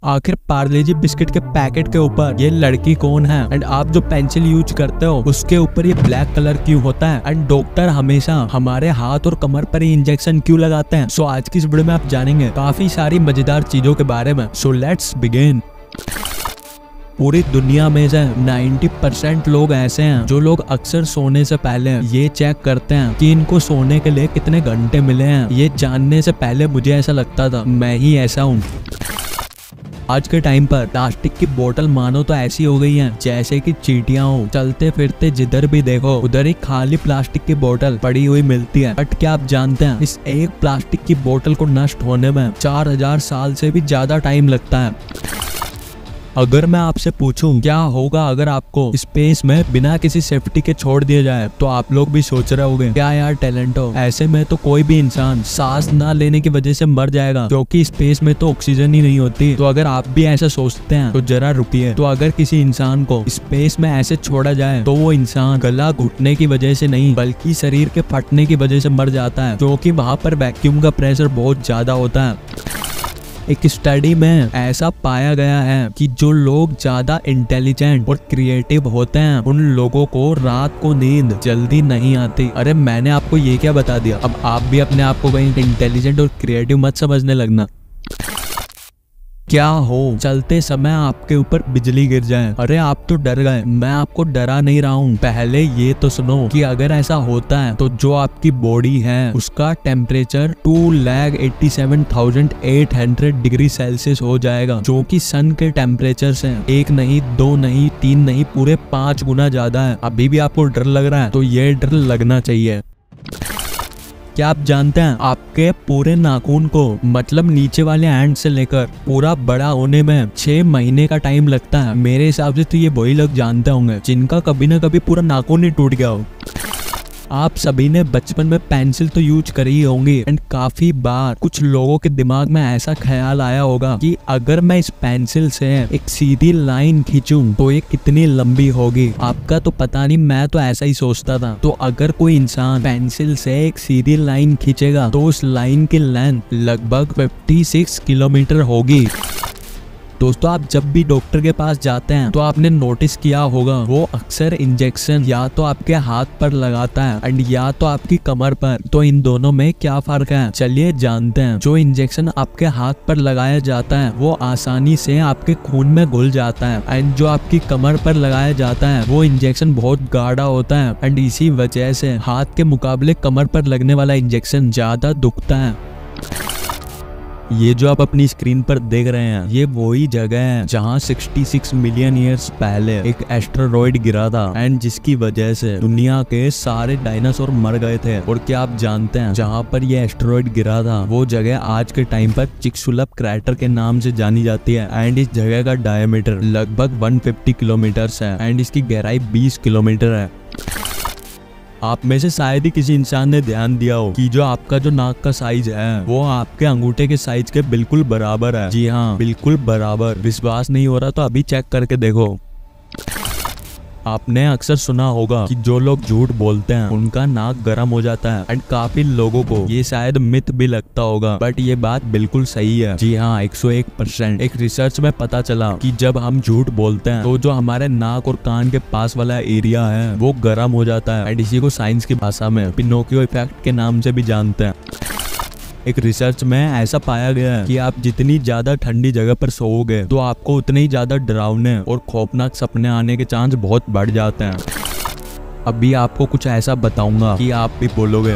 आखिर पार्ले जी बिस्किट के पैकेट के ऊपर ये लड़की कौन है एंड आप जो पेंसिल यूज करते हो उसके ऊपर ये ब्लैक कलर क्यों होता है एंड डॉक्टर हमेशा हमारे हाथ और कमर पर ही इंजेक्शन क्यों लगाते हैं। सो आज की इस वीडियो में आप जानेंगे काफी सारी मजेदार चीजों के बारे में। So let's begin. पूरी दुनिया में से 90% लोग ऐसे हैं जो लोग अक्सर सोने से पहले ये चेक करते हैं कि इनको सोने के लिए कितने घंटे मिले हैं। ये जानने से पहले मुझे ऐसा लगता था मैं ही ऐसा हूँ। आज के टाइम पर प्लास्टिक की बोतल मानो तो ऐसी हो गई है जैसे कि चींटियां हो। चलते फिरते जिधर भी देखो उधर ही खाली प्लास्टिक की बोतल पड़ी हुई मिलती है। बट क्या आप जानते हैं इस एक प्लास्टिक की बोतल को नष्ट होने में 4000 साल से भी ज्यादा टाइम लगता है। अगर मैं आपसे पूछूं क्या होगा अगर आपको स्पेस में बिना किसी सेफ्टी के छोड़ दिया जाए तो आप लोग भी सोच रहे होंगे क्या यार टैलेंट हो, ऐसे में तो कोई भी इंसान सांस ना लेने की वजह से मर जाएगा क्योंकि स्पेस में तो ऑक्सीजन ही नहीं होती। तो अगर आप भी ऐसा सोचते हैं तो जरा रुकिए। तो अगर किसी इंसान को स्पेस में ऐसे छोड़ा जाए तो वो इंसान गला घुटने की वजह से नहीं बल्कि शरीर के फटने की वजह से मर जाता है क्योंकि वहाँ पर वैक्यूम का प्रेशर बहुत ज्यादा होता है। एक स्टडी में ऐसा पाया गया है कि जो लोग ज्यादा इंटेलिजेंट और क्रिएटिव होते हैं उन लोगों को रात को नींद जल्दी नहीं आती। अरे मैंने आपको ये क्या बता दिया, अब आप भी अपने आप को कहीं इंटेलिजेंट और क्रिएटिव मत समझने लगना। क्या हो चलते समय आपके ऊपर बिजली गिर जाए, अरे आप तो डर गए, मैं आपको डरा नहीं रहा हूँ। पहले ये तो सुनो कि अगर ऐसा होता है तो जो आपकी बॉडी है उसका टेम्परेचर 2,87,800 डिग्री सेल्सियस हो जाएगा जो कि सन के टेम्परेचर से 1 नहीं 2 नहीं 3 नहीं पूरे 5 गुना ज्यादा है। अभी भी आपको डर लग रहा है तो ये डर लगना चाहिए। क्या आप जानते हैं आपके पूरे नाखून को मतलब नीचे वाले एंड से लेकर पूरा बड़ा होने में 6 महीने का टाइम लगता है। मेरे हिसाब से तो ये वही लोग जानते होंगे जिनका कभी ना कभी पूरा नाखून ही टूट गया हो। आप सभी ने बचपन में पेंसिल तो यूज करी होंगी एंड काफी बार कुछ लोगों के दिमाग में ऐसा ख्याल आया होगा कि अगर मैं इस पेंसिल से एक सीधी लाइन खींचूं तो ये कितनी लंबी होगी। आपका तो पता नहीं, मैं तो ऐसा ही सोचता था। तो अगर कोई इंसान पेंसिल से एक सीधी लाइन खींचेगा तो उस लाइन की लेंथ लगभग 56 किलोमीटर होगी। दोस्तों आप जब भी डॉक्टर के पास जाते हैं तो आपने नोटिस किया होगा वो अक्सर इंजेक्शन या तो आपके हाथ पर लगाता है एंड या तो आपकी कमर पर। तो इन दोनों में क्या फर्क है चलिए जानते हैं। जो इंजेक्शन आपके हाथ पर लगाया जाता है वो आसानी से आपके खून में घुल जाता है एंड जो आपकी कमर पर लगाया जाता है वो इंजेक्शन बहुत गाढ़ा होता है एंड इसी वजह से हाथ के मुकाबले कमर पर लगने वाला इंजेक्शन ज्यादा दुखता है। ये जो आप अपनी स्क्रीन पर देख रहे हैं ये वही जगह है जहाँ 66 मिलियन ईयर्स पहले एक एस्टेरॉइड गिरा था एंड जिसकी वजह से दुनिया के सारे डायनासोर मर गए थे। और क्या आप जानते हैं जहाँ पर ये एस्टेरॉइड गिरा था वो जगह आज के टाइम पर चिकसुलप क्रैटर के नाम से जानी जाती है एंड इस जगह का डायमीटर लगभग 150 किलोमीटर है एंड इसकी गहराई 20 किलोमीटर है। आप में से शायद ही किसी इंसान ने ध्यान दिया हो कि जो आपका जो नाक का साइज है वो आपके अंगूठे के साइज के बिल्कुल बराबर है। जी हाँ बिल्कुल बराबर। विश्वास नहीं हो रहा तो अभी चेक करके देखो। आपने अक्सर सुना होगा कि जो लोग झूठ बोलते हैं उनका नाक गर्म हो जाता है एंड काफी लोगों को ये शायद मिथ भी लगता होगा बट ये बात बिल्कुल सही है। जी हाँ 101%। एक रिसर्च में पता चला कि जब हम झूठ बोलते हैं तो जो हमारे नाक और कान के पास वाला एरिया है वो गर्म हो जाता है एंड इसी को साइंस की भाषा में पिनोकियो इफेक्ट के नाम से भी जानते हैं। एक रिसर्च में ऐसा पाया गया है कि आप जितनी ज्यादा ठंडी जगह पर सोओगे तो आपको उतने ही ज्यादा डरावने और खौफनाक सपने आने के चांस बहुत बढ़ जाते हैं। अभी आपको कुछ ऐसा बताऊंगा कि आप भी बोलोगे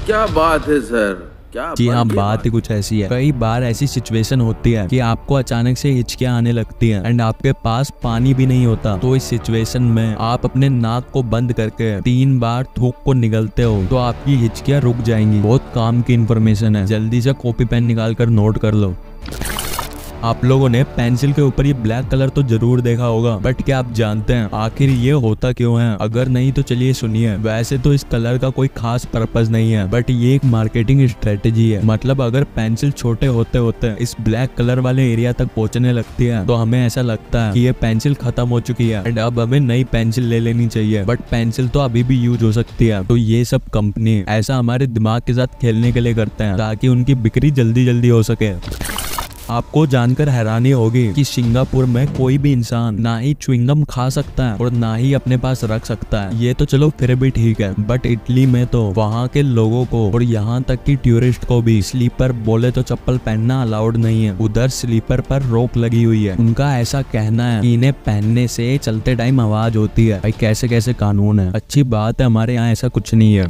क्या बात है सर। जी हाँ बात ही कुछ ऐसी है। कई बार ऐसी सिचुएशन होती है कि आपको अचानक से हिचकियां आने लगती हैं एंड आपके पास पानी भी नहीं होता। तो इस सिचुएशन में आप अपने नाक को बंद करके 3 बार थूक को निगलते हो तो आपकी हिचकियां रुक जाएंगी। बहुत काम की इंफॉर्मेशन है, जल्दी से कॉपी पेन निकाल कर नोट कर लो। आप लोगों ने पेंसिल के ऊपर ये ब्लैक कलर तो जरूर देखा होगा बट क्या आप जानते हैं आखिर ये होता क्यों है? अगर नहीं तो चलिए सुनिए। वैसे तो इस कलर का कोई खास पर्पस नहीं है बट ये एक मार्केटिंग स्ट्रेटेजी है। मतलब अगर पेंसिल छोटे होते होते इस ब्लैक कलर वाले एरिया तक पहुंचने लगती है तो हमें ऐसा लगता है कि ये पेंसिल खत्म हो चुकी है एंड अब हमें नई पेंसिल ले लेनी चाहिए। बट पेंसिल तो अभी भी यूज हो सकती है। तो ये सब कंपनी ऐसा हमारे दिमाग के साथ खेलने के लिए करते हैं ताकि उनकी बिक्री जल्दी जल्दी हो सके। आपको जानकर हैरानी होगी कि सिंगापुर में कोई भी इंसान ना ही च्युइंगम खा सकता है और ना ही अपने पास रख सकता है। ये तो चलो फिर भी ठीक है, बट इटली में तो वहाँ के लोगों को और यहाँ तक कि टूरिस्ट को भी स्लीपर बोले तो चप्पल पहनना अलाउड नहीं है। उधर स्लीपर पर रोक लगी हुई है। उनका ऐसा कहना है कि इन्हें पहनने से चलते टाइम आवाज होती है। भाई कैसे कैसे कानून है। अच्छी बात है, हमारे यहाँ ऐसा कुछ नहीं है।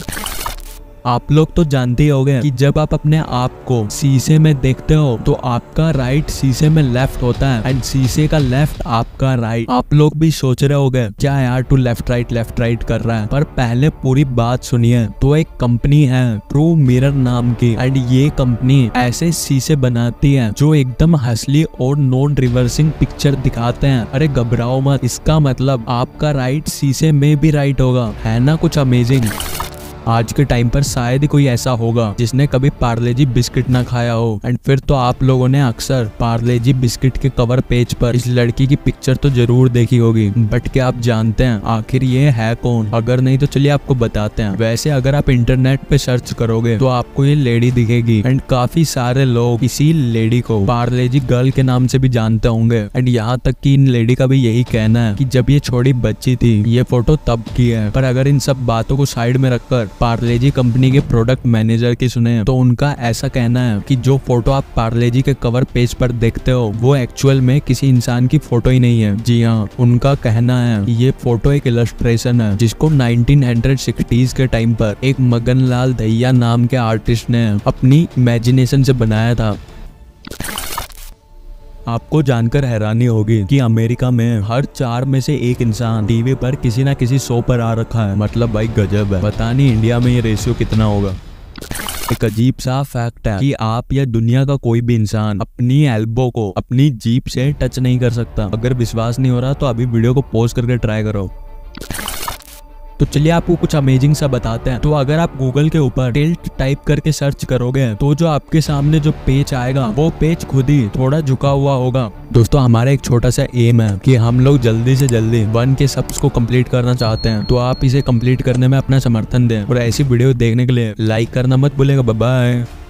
आप लोग तो जानते ही होंगे कि जब आप अपने आप को शीशे में देखते हो तो आपका राइट शीशे में लेफ्ट होता है एंड शीशे का लेफ्ट आपका राइट। आप लोग भी सोच रहे होंगे क्या यार तू लेफ्ट राइट कर रहा है, पर पहले पूरी बात सुनिए। तो एक कंपनी है ट्रू मिरर नाम की एंड ये कंपनी ऐसे शीशे बनाती है जो एकदम असली और नॉन रिवर्सिंग पिक्चर दिखाते हैं। अरे घबराओ मत, इसका मतलब आपका राइट शीशे में भी राइट होगा। है ना कुछ अमेजिंग। आज के टाइम पर शायद ही कोई ऐसा होगा जिसने कभी पार्ले जी बिस्किट ना खाया हो। एंड फिर तो आप लोगों ने अक्सर पार्ले जी बिस्किट के कवर पेज पर इस लड़की की पिक्चर तो जरूर देखी होगी। बट क्या आप जानते हैं आखिर ये है कौन? अगर नहीं तो चलिए आपको बताते हैं। वैसे अगर आप इंटरनेट पे सर्च करोगे तो आपको ये लेडी दिखेगी एंड काफी सारे लोग इसी लेडी को पार्ले जी गर्ल के नाम से भी जानते होंगे। एंड यहाँ तक कि इन लेडी का भी यही कहना है कि जब ये छोटी बच्ची थी ये फोटो तब की है। पर अगर इन सब बातों को साइड में रखकर पार्ले जी कंपनी के प्रोडक्ट मैनेजर की सुने तो उनका ऐसा कहना है कि जो फोटो आप पार्ले जी के कवर पेज पर देखते हो वो एक्चुअल में किसी इंसान की फोटो ही नहीं है। जी हाँ, उनका कहना है कि ये फोटो एक इलस्ट्रेशन है जिसको 1960s के टाइम पर एक मगन लाल दहिया नाम के आर्टिस्ट ने अपनी इमेजिनेशन से बनाया था। आपको जानकर हैरानी होगी कि अमेरिका में हर 4 में से 1 इंसान टीवी पर किसी ना किसी शो पर आ रखा है। मतलब भाई गजब है। पता नहीं इंडिया में ये रेशियो कितना होगा। एक अजीब सा फैक्ट है कि आप या दुनिया का कोई भी इंसान अपनी एल्बो को अपनी जीभ से टच नहीं कर सकता। अगर विश्वास नहीं हो रहा तो अभी वीडियो को पॉज करके ट्राई करो। तो चलिए आपको कुछ अमेजिंग सा बताते हैं। तो अगर आप गूगल के ऊपर टिल्ट टाइप करके सर्च करोगे तो जो आपके सामने जो पेज आएगा वो पेज खुद ही थोड़ा झुका हुआ होगा। दोस्तों हमारा एक छोटा सा एम है कि हम लोग जल्दी से जल्दी 1K सब्स को कंप्लीट करना चाहते हैं। तो आप इसे कंप्लीट करने में अपना समर्थन दें और ऐसी वीडियो देखने के लिए लाइक करना मत भूलिएगा। Bye bye.